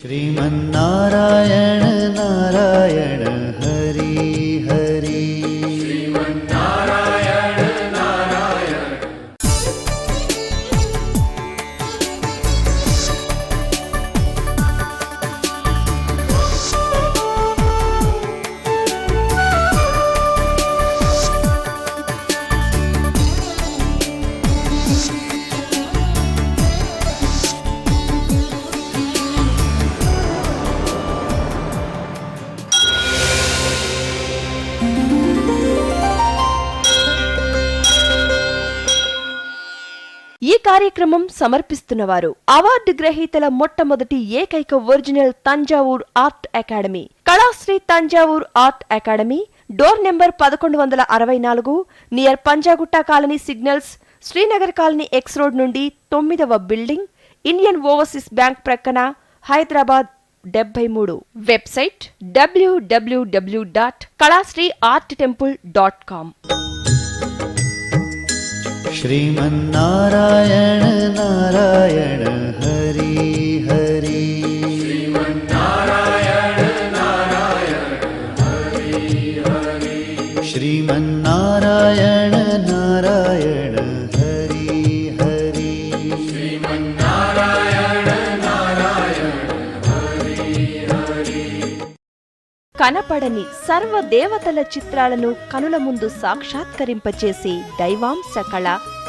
श्रीमन्नारायण नारायण हरि हरि श्रीमन्नारायण नारायण। ఈ కార్యక్రమం సమర్పిస్తున్నవారు అవార్డు గ్రహీతల మొట్టమొదటి ఏకైక original Thanjavur art academy, Kalasri Thanjavur art academy, door number 1164, near Panjagutta colony signals, Srinagar colony X road నుండి 9వ బిల్డింగ్, ఇండియన్ ఓవర్సీస్ బ్యాంక్ ప్రక్కన, హైదరాబాద్ 73. Website www.kalasriarttemple.com। श्रीमन्नारायण नारायण हरि हरि श्रीमन्नारायण नारायण हरि हरि श्रीमन्नारायण नारायण हरि हरि श्रीमन्नारायण नारायण हरि हरि। కనపడని సర్వదేవతల చిత్రాలను కనుల ముందు సాక్షాత్కరింపచేసే దైవాంశ కళ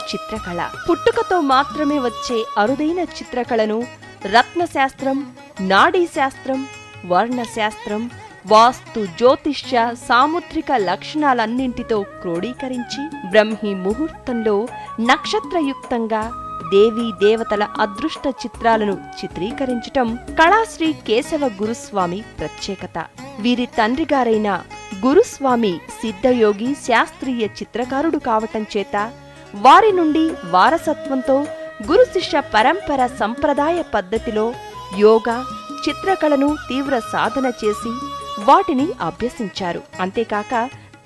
చిత్రకళ. పుట్టుకతో మాత్రమే వచ్చే అరుదైన చిత్రకళను రత్నశాస్త్రం, నాడీశాస్త్రం, వర్ణశాస్త్రం, వాస్తు, జ్యోతిష్య, సాముద్రిక లక్షణాలన్నింటితో క్రోడీకరించి బ్రహ్మీ ముహూర్తంలో నక్షత్రయుక్తంగా దేవీ దేవతల అదృష్ట చిత్రాలను చిత్రీకరించటం కళాశ్రీ కేశవ గురుస్వామి ప్రత్యేకత. వీరి తండ్రిగారైన గురుస్వామి సిద్ధయోగి శాస్త్రీయ చిత్రకారుడు కావటం చేత వారి నుండి వారసత్వంతో గురు శిష్య పరంపర సంప్రదాయ పద్ధతిలో యోగా, చిత్రకళను తీవ్ర సాధన చేసి వాటిని అభ్యసించారు. అంతేకాక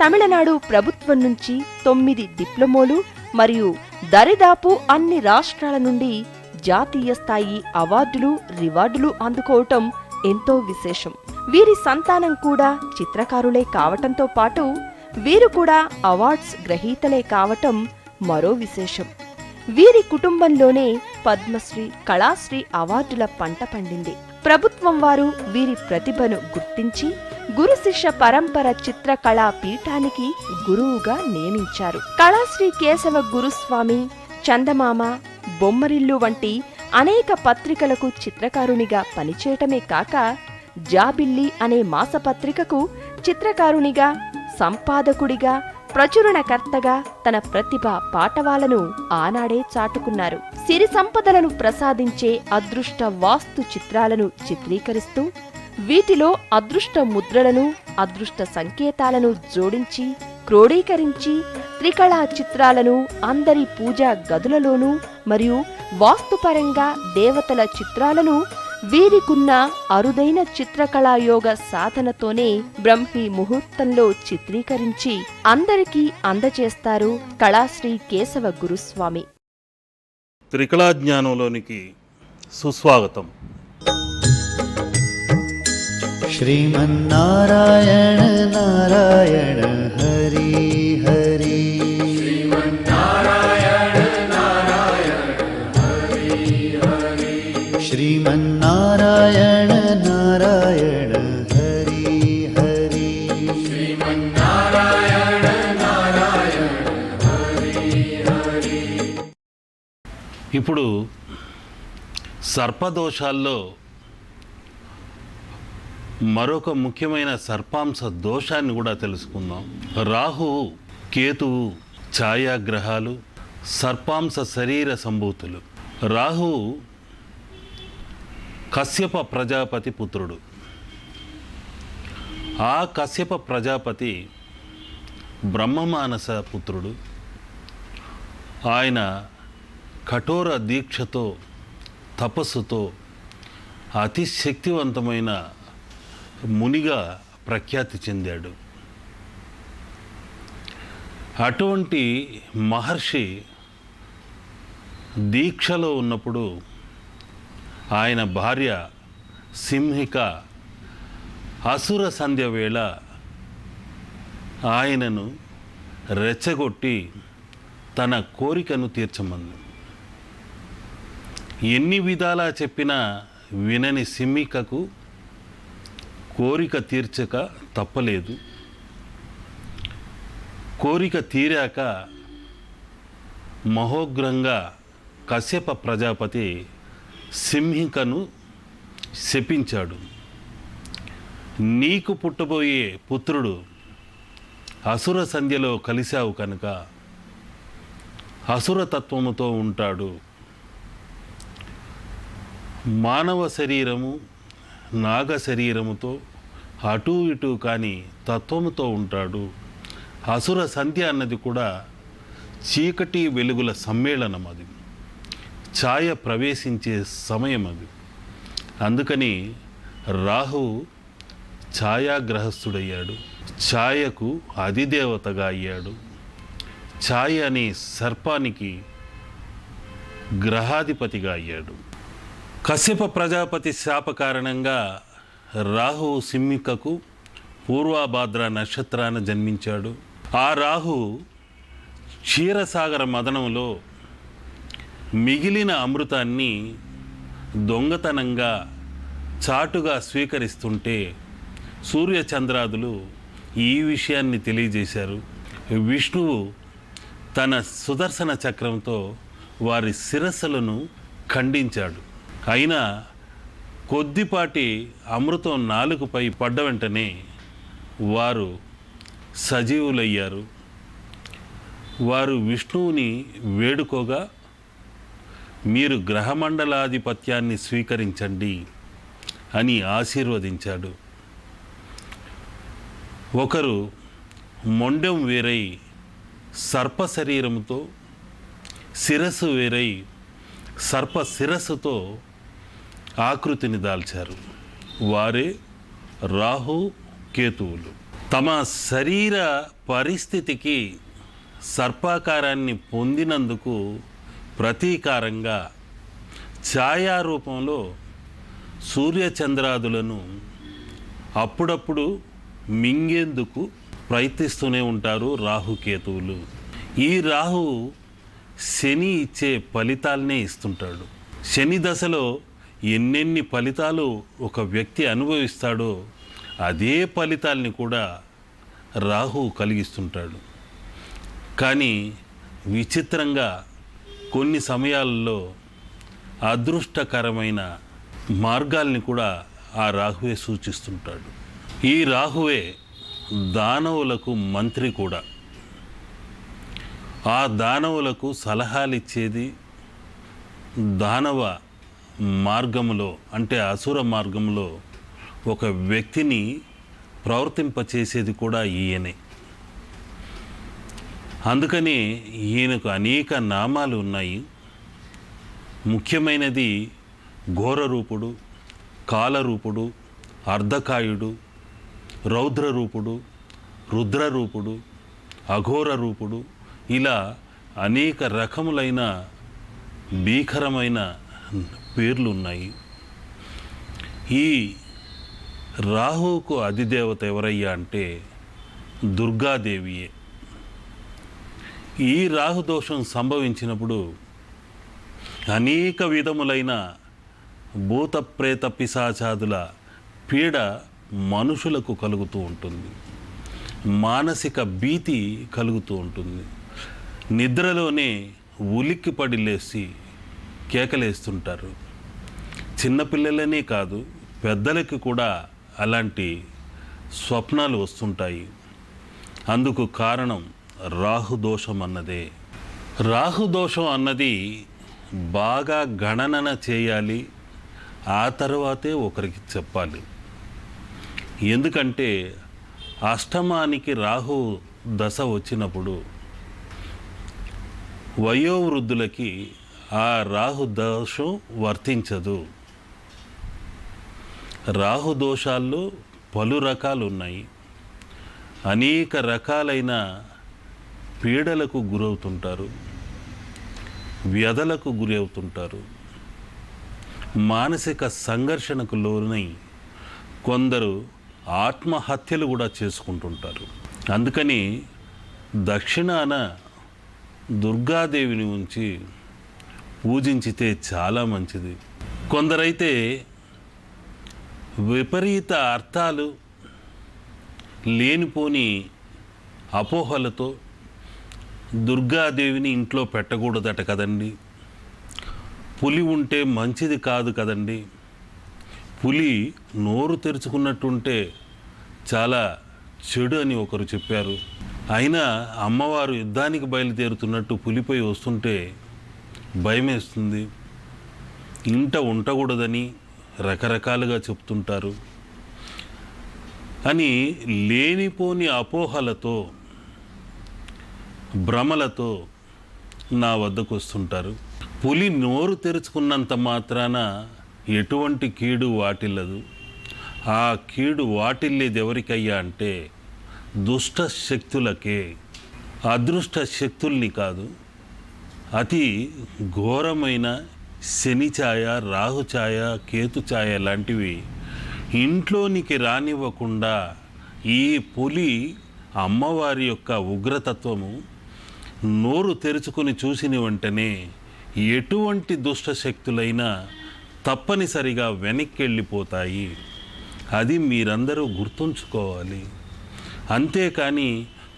తమిళనాడు ప్రభుత్వం నుంచి 9 డిప్లొమోలు మరియు దరిదాపు అన్ని రాష్ట్రాల నుండి జాతీయ స్థాయి అవార్డులు, రివార్డులు అందుకోవటం ఎంతో విశేషం. వీరి సంతానం కూడా చిత్రకారులే కావటంతో పాటు వీరు కూడా అవార్డ్స్ గ్రహీతలే కావటం మరో విశేషం. వీరి కుటుంబంలోనే పద్మశ్రీ, కళాశ్రీ అవార్డుల పంట పండింది. ప్రభుత్వం వారు వీరి ప్రతిభను గుర్తించి గురు శిష్య పరంపర చిత్రకళా పీఠానికి గురువుగా నియమించారు. కళాశ్రీ కేశవ గురుస్వామి చందమామ, బొమ్మరిల్లు వంటి అనేక పత్రికలకు చిత్రకారునిగా పనిచేయటమే కాక జాబిల్లి అనే మాసపత్రికకు చిత్రకారునిగా, సంపాదకుడిగా, ప్రచురణకర్తగా తన ప్రతిభ పాటవాలను ఆనాడే చాటుకున్నారు. సిరి సంపదలను ప్రసాదించే అదృష్ట వాస్తు చిత్రాలను చిత్రీకరిస్తూ వీటిలో అదృష్ట ముద్రలను, అదృష్ట సంకేతాలను జోడించి క్రోడీకరించి త్రికళా చిత్రాలను అందరి పూజా గదులలోనూ మరియు వాస్తుపరంగా దేవతల చిత్రాలను వీరికున్న అరుదైన చిత్రకళాయోగ సాధనతోనే బ్రహ్మీ ముహూర్తంలో చిత్రీకరించి అందరికీ అందజేస్తారు కళాశ్రీ కేశవ గురుస్వామి. త్రికళా జ్ఞానంలోనికి సుస్వాగతం. श्रीमन्नारायण नारायण हरि हरि श्रीमन्नारायण नारायण हरि हरि श्रीमन्नारायण नारायण हरि हरि श्रीमन्नारायण नारायण हरि हरि। ఇప్పుడు సర్పదోషాల్లో మరొక ముఖ్యమైన సర్పాంశ దోషాన్ని కూడా తెలుసుకుందాం. రాహువు, కేతువు ఛాయాగ్రహాలు, సర్పాంశ శరీర సంభూతులు. రాహువు కశ్యప ప్రజాపతి పుత్రుడు. ఆ కశ్యప ప్రజాపతి బ్రహ్మమానస పుత్రుడు. ఆయన కఠోర దీక్షతో, తపస్సుతో అతి శక్తివంతమైన మునిగా ప్రఖ్యాతి చెందాడు. అటువంటి మహర్షి దీక్షలో ఉన్నప్పుడు ఆయన భార్య సింహిక అసుర సంధ్య వేళ ఆయనను రెచ్చగొట్టి తన కోరికను తీర్చమంది. ఎన్ని విధాలా చెప్పినా వినని సింహికకు కోరిక తీర్చక తప్పలేదు. కోరిక తీరాక మహోగ్రంగా కశ్యప ప్రజాపతి సింహికను శపించాడు. నీకు పుట్టబోయే పుత్రుడు అసుర సంధ్యలో కలిశావు కనుక అసురతత్వముతో ఉంటాడు. మానవ శరీరము నాగ శరీరముతో అటూ ఇటూ కాని తత్వముతో ఉంటాడు. అసుర సంధ్య అన్నది కూడా చీకటి వెలుగుల సమ్మేళనం. అది ఛాయ ప్రవేశించే సమయం. అది అందుకని రాహువు ఛాయాగ్రహస్థుడయ్యాడు. ఛాయకు అధిదేవతగా అయ్యాడు. ఛాయ అనే సర్పానికి గ్రహాధిపతిగా అయ్యాడు. కశ్యప ప్రజాపతి శాప కారణంగా రాహువు సింహికకు పూర్వభాద్ర నక్షత్రాన జన్మించాడు. ఆ రాహు క్షీరసాగర మదనంలో మిగిలిన అమృతాన్ని దొంగతనంగా చాటుగా స్వీకరిస్తుంటే సూర్యచంద్రాదులు ఈ విషయాన్ని తెలియజేశారు. విష్ణువు తన సుదర్శన చక్రంతో వారి శిరస్సులను ఖండించాడు. అయినా కొద్దిపాటి అమృతం నాలుకపై పడ్డ వెంటనే వారు సజీవులయ్యారు. వారు విష్ణువుని వేడుకోగా మీరు గ్రహమండలాధిపత్యాన్ని స్వీకరించండి అని ఆశీర్వదించాడు. ఒకరు మొండెం వేరై సర్ప శరీరముతో, శిరస్సు వేరై సర్ప శిరస్సుతో ఆకృతిని దాల్చారు. వారే రాహు కేతువులు. తమ శరీర పరిస్థితికి సర్పాకారాన్ని పొందినందుకు ప్రతీకారంగా ఛాయారూపంలో సూర్యచంద్రాదులను అప్పుడప్పుడు మింగేందుకు ప్రయత్నిస్తూనే ఉంటారు రాహుకేతువులు. ఈ రాహు శని ఇచ్చే ఫలితాలనే ఇస్తుంటాడు. శని దశలో ఎన్నెన్ని ఫలితాలు ఒక వ్యక్తి అనుభవిస్తాడో అదే ఫలితాల్ని కూడా రాహు కలిగిస్తుంటాడు. కానీ విచిత్రంగా కొన్ని సమయాల్లో అదృష్టకరమైన మార్గాల్ని కూడా ఆ రాహువే సూచిస్తుంటాడు. ఈ రాహువే దానవులకు మంత్రి కూడా. ఆ దానవులకు సలహాలు ఇచ్చేది దానవ మార్గములో, అంటే అసుర మార్గంలో ఒక వ్యక్తిని ప్రవర్తింపచేసేది కూడా ఈయనే. అందుకని ఈయనకు అనేక నామాలు ఉన్నాయి. ముఖ్యమైనది ఘోరరూపుడు, కాలరూపుడు, అర్ధకాయుడు, రౌద్రరూపుడు, రుద్రరూపుడు, అఘోర రూపుడు, ఇలా అనేక రకములైన భీకరమైన పేర్లు ఉన్నాయి. ఈ రాహువుకు అధిదేవత ఎవరయ్యా అంటే దుర్గాదేవియే. ఈ రాహుదోషం సంభవించినప్పుడు అనేక విధములైన భూత ప్రేత పిశాచాదుల పీడ మనుషులకు కలుగుతూ ఉంటుంది. మానసిక భీతి కలుగుతూ ఉంటుంది. నిద్రలోనే ఉలిక్కిపడి లేచి కేకలేస్తుంటారు. చిన్నపిల్లలనే కాదు, పెద్దలకి కూడా అలాంటి స్వప్నాలు వస్తుంటాయి. అందుకు కారణం రాహుదోషం అన్నదే. రాహుదోషం అన్నది బాగా గణన చేయాలి, ఆ తర్వాతే ఒకరికి చెప్పాలి. ఎందుకంటే అష్టమానికి రాహు దశ వచ్చినప్పుడు వయోవృద్ధులకి ఆ రాహు దోషం వర్తించదు. రాహు దోషాల్లో పలు రకాలు ఉన్నాయి. అనేక రకాలైన పీడలకు గురవుతుంటారు, వ్యధలకు గురి అవుతుంటారు. మానసిక సంఘర్షణకు లోనై కొందరు ఆత్మహత్యలు కూడా చేసుకుంటుంటారు. అందుకని దక్షిణాన దుర్గాదేవిని ఉంచి పూజించితే చాలా మంచిది. కొందరైతే విపరీత అర్థాలు లేనిపోని అపోహలతో దుర్గాదేవిని ఇంట్లో పెట్టకూడదట కదండి, పులి ఉంటే మంచిది కాదు కదండి, పులి నోరు తెరుచుకున్నట్టుంటే చాలా చెడు అని ఒకరు చెప్పారు. అయినా అమ్మవారు యుద్ధానికి బయలుదేరుతున్నట్టు పులిపై వస్తుంటే భయమేస్తుంది, ఇంట ఉండకూడదని రకరకాలుగా చెప్తుంటారు అని లేనిపోని అపోహలతో భ్రమలతో నా వద్దకు వస్తుంటారు. పులి నోరు తెరుచుకున్నంత మాత్రాన ఎటువంటి కీడు వాటిల్లదు. ఆ కీడు వాటిల్లేది ఎవరికయ్యా అంటే దుష్ట శక్తులకే, అదృష్ట శక్తుల్ని కాదు. అతి ఘోరమైన శని ఛాయ, రాహు ఛాయ, కేతు ఛాయ లాంటివి ఇంట్లోనికి రానివ్వకుండా ఈ పులి అమ్మవారి యొక్క ఉగ్రతత్వము నోరు తెరుచుకొని చూసిన వెంటనే ఎటువంటి దుష్ట శక్తులైనా తప్పనిసరిగా వెనక్కి వెళ్ళిపోతాయి. అది మీరందరూ గుర్తుంచుకోవాలి. అంతేకాని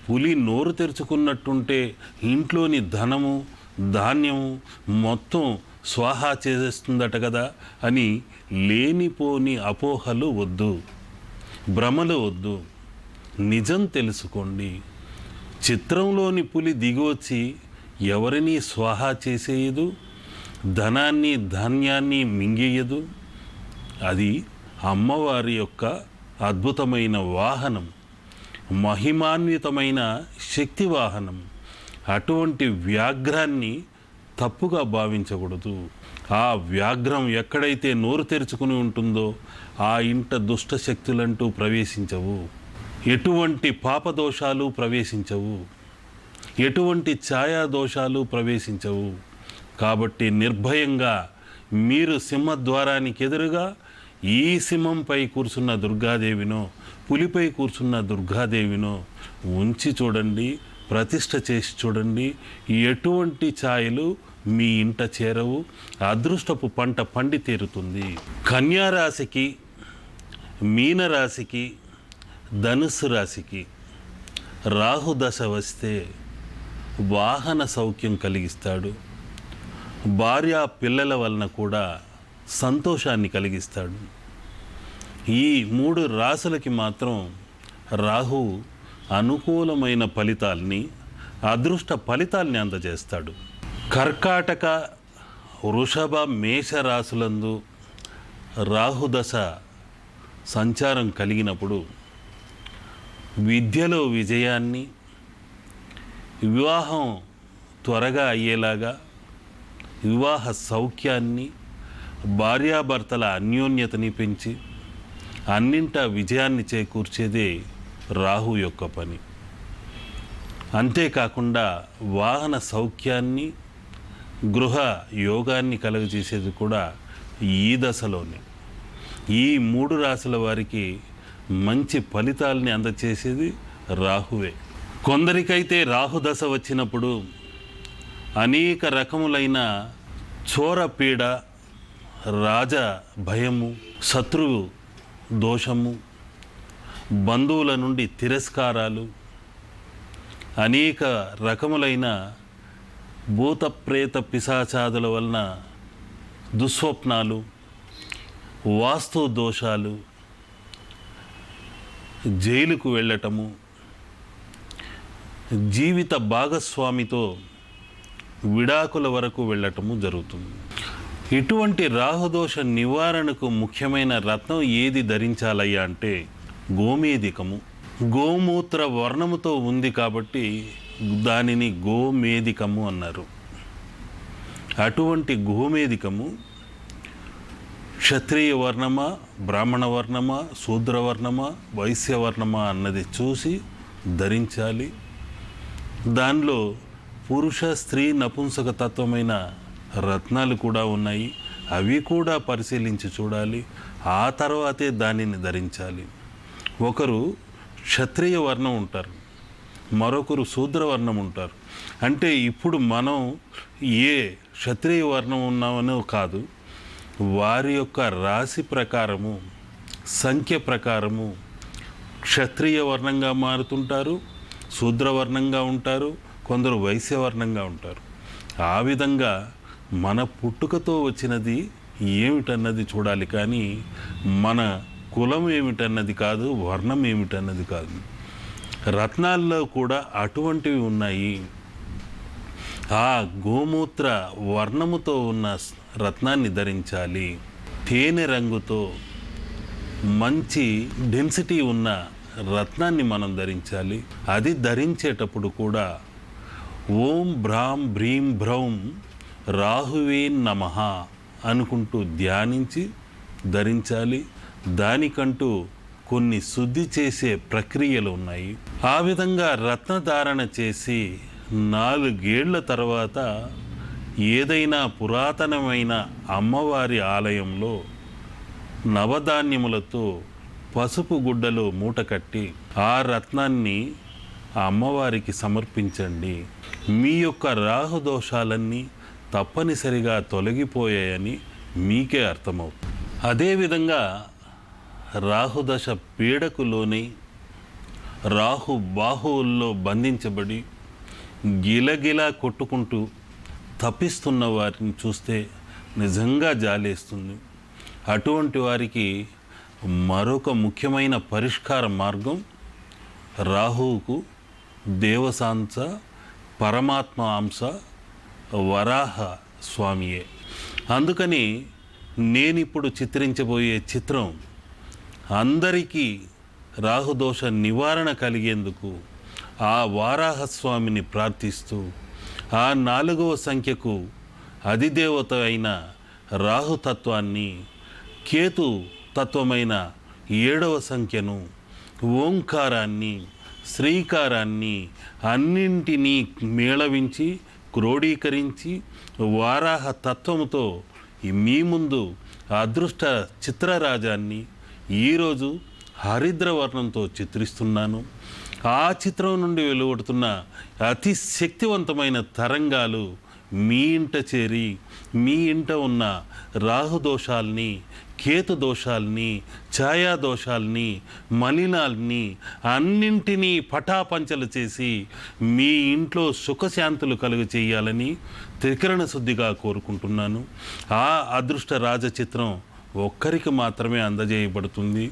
పులి నోరు తెరుచుకున్నట్టుంటే ఇంట్లోని ధనము ధాన్యము మొత్తం స్వాహా చేసేస్తుందట కదా అని లేనిపోని అపోహలు వద్దు, భ్రమలు వద్దు. నిజం తెలుసుకోండి. చిత్రంలోని పులి దిగొచ్చి ఎవరిని స్వాహా చేసేయదు, ధనాన్ని ధాన్యాన్ని మింగేయదు. అది అమ్మవారి యొక్క అద్భుతమైన వాహనం, మహిమాన్వితమైన శక్తి వాహనం. అటువంటి వ్యాఘ్రాన్ని తప్పుగా భావించకూడదు. ఆ వ్యాఘ్రం ఎక్కడైతే నోరు తెరుచుకుని ఉంటుందో ఆ ఇంట దుష్ట శక్తులంటూ ప్రవేశించవు, ఎటువంటి పాపదోషాలు ప్రవేశించవు, ఎటువంటి ఛాయాదోషాలు ప్రవేశించవు. కాబట్టి నిర్భయంగా మీరు సింహద్వారానికి ఎదురుగా ఈ సింహంపై కూర్చున్న దుర్గాదేవినో పులిపై కూర్చున్న దుర్గాదేవినో ఉంచి చూడండి, ప్రతిష్ఠ చేసి చూడండి. ఎటువంటి ఛాయలు మీ ఇంట చేరవు, అదృష్టపు పంట పండి తీరుతుంది. కన్యారాశికి, మీనరాశికి, ధనుస్సు రాశికి రాహుదశ వస్తే వాహన సౌఖ్యం కలిగిస్తాడు. భార్య పిల్లల వలన కూడా సంతోషాన్ని కలిగిస్తాడు. ఈ 3 రాశులకి మాత్రం రాహు అనుకూలమైన ఫలితాల్ని, అదృష్ట ఫలితాల్ని అందజేస్తాడు. కర్కాటక, వృషభ, మేష రాశులందు రాహుదశ సంచారం కలిగినప్పుడు విద్యలో విజయాన్ని, వివాహం త్వరగా అయ్యేలాగా వివాహ సౌఖ్యాన్ని, భార్యాభర్తల అన్యోన్యతని పెంచి అన్నింటా విజయాన్ని చేకూర్చేదే రాహు యొక్క పని. అంతేకాకుండా వాహన సౌఖ్యాన్ని, గృహ యోగాన్ని కలుగజేసేది కూడా ఈ దశలోనే. ఈ 3 రాశుల వారికి మంచి ఫలితాలని అందచేసేది రాహువే. కొందరికైతే రాహుదశ వచ్చినప్పుడు అనేక రకములైన చోరపీడ, రాజ భయము, శత్రువు దోషము, బంధువుల నుండి తిరస్కారాలు, అనేక రకములైన భూత ప్రేత పిశాచాదుల వలన దుస్వప్నాలు, వాస్తు దోషాలు, జైలుకు వెళ్ళటము, జీవిత భాగస్వామితో విడాకుల వరకు వెళ్ళటము జరుగుతుంది. ఇటువంటి రాహుదోష నివారణకు ముఖ్యమైన రత్నం ఏది ధరించాలయ్యా అంటే గోమేధికము. గోమూత్ర వర్ణముతో ఉంది కాబట్టి దానిని గోమేధికము అన్నారు. అటువంటి గోమేధికము క్షత్రియ వర్ణమా, బ్రాహ్మణ వర్ణమా, శూద్రవర్ణమా, వైశ్యవర్ణమా అన్నది చూసి ధరించాలి. దానిలో పురుష, స్త్రీ, నపుంసక తత్వమైన రత్నాలు కూడా ఉన్నాయి. అవి కూడా పరిశీలించి చూడాలి. ఆ తర్వాతే దానిని ధరించాలి. ఒకరు క్షత్రియ వర్ణం ఉంటారు, మరొకరు శూద్రవర్ణం ఉంటారు. అంటే ఇప్పుడు మనం ఏ క్షత్రియ వర్ణం ఉన్నామనో కాదు, వారి యొక్క రాశి ప్రకారము, సంఖ్య ప్రకారము క్షత్రియ వర్ణంగా మారుతుంటారు, శూద్రవర్ణంగా ఉంటారు, కొందరు వైశ్యవర్ణంగా ఉంటారు. ఆ విధంగా మన పుట్టుకతో వచ్చినది ఏమిటన్నది చూడాలి, కానీ మన కులం ఏమిటన్నది కాదు, వర్ణం ఏమిటన్నది కాదు. రత్నాల్లో కూడా అటువంటివి ఉన్నాయి. ఆ గోమూత్ర వర్ణముతో ఉన్న రత్నాన్ని ధరించాలి. తేనె రంగుతో మంచి డెన్సిటీ ఉన్న రత్నాన్ని మనం ధరించాలి. అది ధరించేటప్పుడు కూడా ఓం భ్రాం భ్రీం భ్రౌం రాహువే నమః అనుకుంటూ ధ్యానించి ధరించాలి. దానికంటూ కొన్ని శుద్ధి చేసే ప్రక్రియలు ఉన్నాయి. ఆ విధంగా రత్నధారణ చేసి 4 ఏళ్ల తర్వాత ఏదైనా పురాతనమైన అమ్మవారి ఆలయంలో నవధాన్యములతో పసుపు గుడ్డలో మూట కట్టి ఆ రత్నాన్ని ఆ అమ్మవారికి సమర్పించండి. మీ యొక్క రాహుదోషాలన్నీ తప్పనిసరిగా తొలగిపోయాయని మీకే అర్థమవుతుంది. అదేవిధంగా రాహుదశ పీడకులోని రాహు బాహువుల్లో బంధించబడి గిలగిలా కొట్టుకుంటూ తప్పిస్తున్న వారిని చూస్తే నిజంగా జాలేస్తుంది. అటువంటి వారికి మరొక ముఖ్యమైన పరిష్కార మార్గం రాహువుకు దేవసాంస పరమాత్మ అంశ వరాహ స్వామియే. అందుకని నేనిప్పుడు చిత్రించబోయే చిత్రం అందరికీ రాహుదోష నివారణ కలిగేందుకు ఆ వారాహస్వామిని ప్రార్థిస్తూ ఆ 4వ సంఖ్యకు అధిదేవత అయిన రాహుతత్వాన్ని, కేతు తత్వమైన 7వ సంఖ్యను, ఓంకారాన్ని, శ్రీకారాన్ని అన్నింటినీ మేళవించి క్రోడీకరించి వారాహ తత్వముతో మీ ముందు అదృష్ట చిత్రరాజాన్ని ఈరోజు హరిద్రవర్ణంతో చిత్రిస్తున్నాను. ఆ చిత్రం నుండి వెలువడుతున్న అతి శక్తివంతమైన తరంగాలు మీ ఇంట చేరి మీ ఇంట ఉన్న రాహుదోషాల్ని, కేతు దోషాల్ని, ఛాయాదోషాల్ని, మలినాల్ని అన్నింటినీ పటాపంచలు చేసి మీ ఇంట్లో సుఖశాంతులు కలుగు చేయాలని త్రికరణ శుద్ధిగా కోరుకుంటున్నాను. ఆ అదృష్ట రాజచిత్రం ఒక్కరికి మాత్రమే అందజేయబడుతుంది.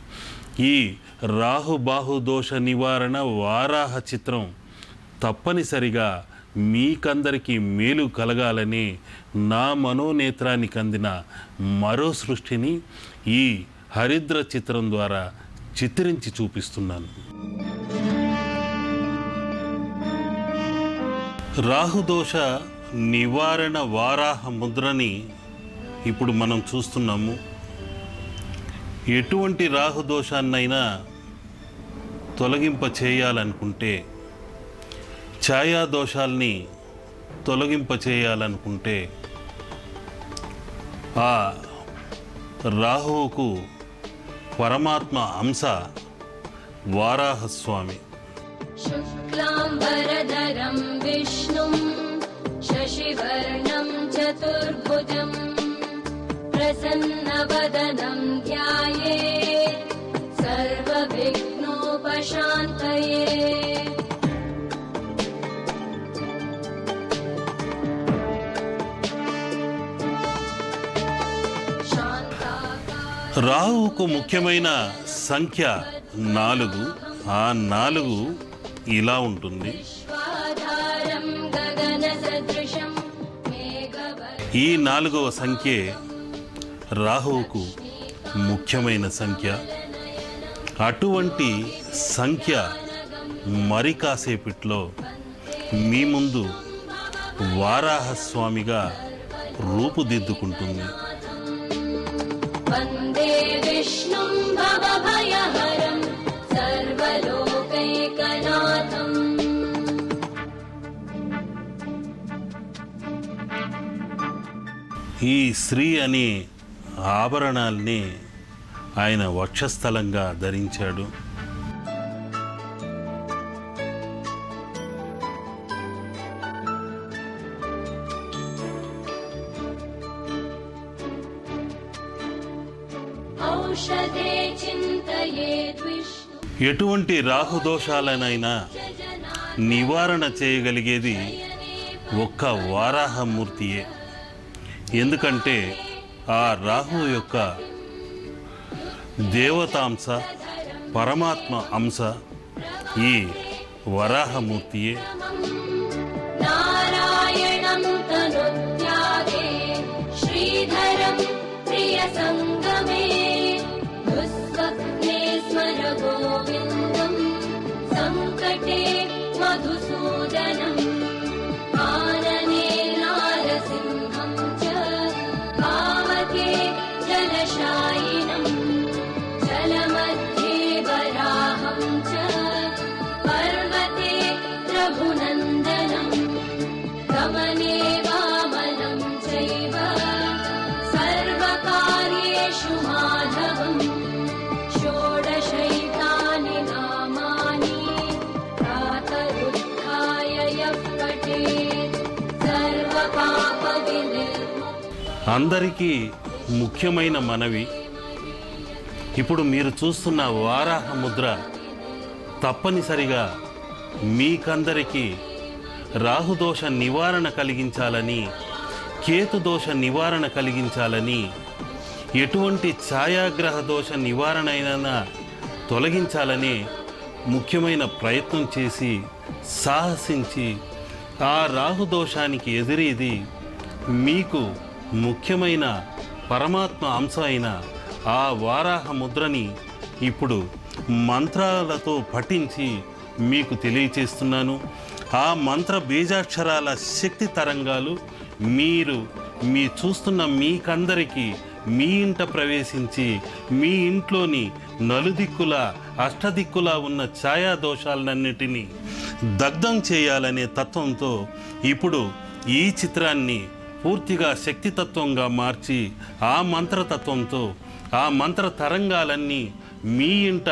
ఈ రాహుబాహు దోష నివారణ వారాహ చిత్రం తప్పనిసరిగా మీకందరికీ మేలు కలగాలని నా మనోనేత్రానికి అందిన మరో సృష్టిని ఈ హరిద్ర చిత్రం ద్వారా చిత్రించి చూపిస్తున్నాను. రాహుదోష నివారణ వారాహ ముద్రని ఇప్పుడు మనం చూస్తున్నాము. ఎటువంటి రాహుదోషాన్నైనా తొలగింప చేయాలనుకుంటే, ఛాయాదోషాల్ని తొలగింప చేయాలనుకుంటే ఆ రాహువుకు పరమాత్మ అంశ వారాహస్వామి. శుక్లాంబరధరం విష్ణుం శశివర్ణం చతుర్భుజం ప్రసన్నవదనం ధ్యాయేత్ సర్వవిఘ్నోపశాంతయే. రాహువుకు ముఖ్యమైన సంఖ్య 4. ఆ 4 ఇలా ఉంటుంది. ఈ 4వ సంఖ్యే రాహువుకు ముఖ్యమైన సంఖ్య. అటువంటి సంఖ్య మరి కాసేపట్లో మీ ముందు వారాహస్వామిగా రూపుదిద్దుకుంటుంది. వందే విష్ణుం భవభయహరం సర్వలోకైకనాథం. ఈ శ్రీ అనే ఆభరణాల్ని ఆయన వక్షస్థలంగా ధరించాడు. औषधे चिन्तयेद् विष्णु ఎటువంటి రాహుదోషాలనైనా నివారణ చేయగలిగేది ఒక్క వారాహమూర్తియే. ఎందుకంటే ఆ రాహు యొక్క దేవతాంశ పరమాత్మ అంశ ఈ వరాహమూర్తియే. नारायणं तनुत्यागे श्रीधरं प्रियसङ्गमे दुःस्वप्ने स्मर गोविन्दं सङ्कटे मधुसूदनम् आनने नारसिंहं च पावके जलशायिनम् जलमध्ये वराहं च पर्वते रघुनन्दनम् गमने वामनं चैव सर्वकार्येषु माधवम् षोडशैतानि नामानि प्रातरुत्थाय यः पठेत् सर्वपापविनिर्मुक्तः। అందరికీ ముఖ్యమైన మనవి, ఇప్పుడు మీరు చూస్తున్న వారాహ ముద్ర తప్పనిసరిగా మీకందరికీ రాహుదోష నివారణ కలిగించాలని, కేతుదోష నివారణ కలిగించాలని, ఎటువంటి ఛాయాగ్రహ దోష నివారణ అయినా తొలగించాలని ముఖ్యమైన ప్రయత్నం చేసి సాహసించి ఆ రాహుదోషానికి ఎదురీది మీకు ముఖ్యమైన పరమాత్మ అంశ అయిన ఆ వారాహ ముద్రని ఇప్పుడు మంత్రాలతో పఠించి మీకు తెలియచేస్తున్నాను. ఆ మంత్ర బీజాక్షరాల శక్తి తరంగాలు మీ చూస్తున్న మీకందరికీ మీ ఇంట ప్రవేశించి మీ ఇంట్లోని నలుదిక్కుల అష్టదిక్కులా ఉన్న ఛాయా దోషాలన్నిటినీ దగ్ధం చేయాలనే తత్వంతో ఇప్పుడు ఈ చిత్రాన్ని పూర్తిగా శక్తితత్వంగా మార్చి ఆ మంత్రతత్వంతో ఆ మంత్ర తరంగాలన్నీ మీ ఇంట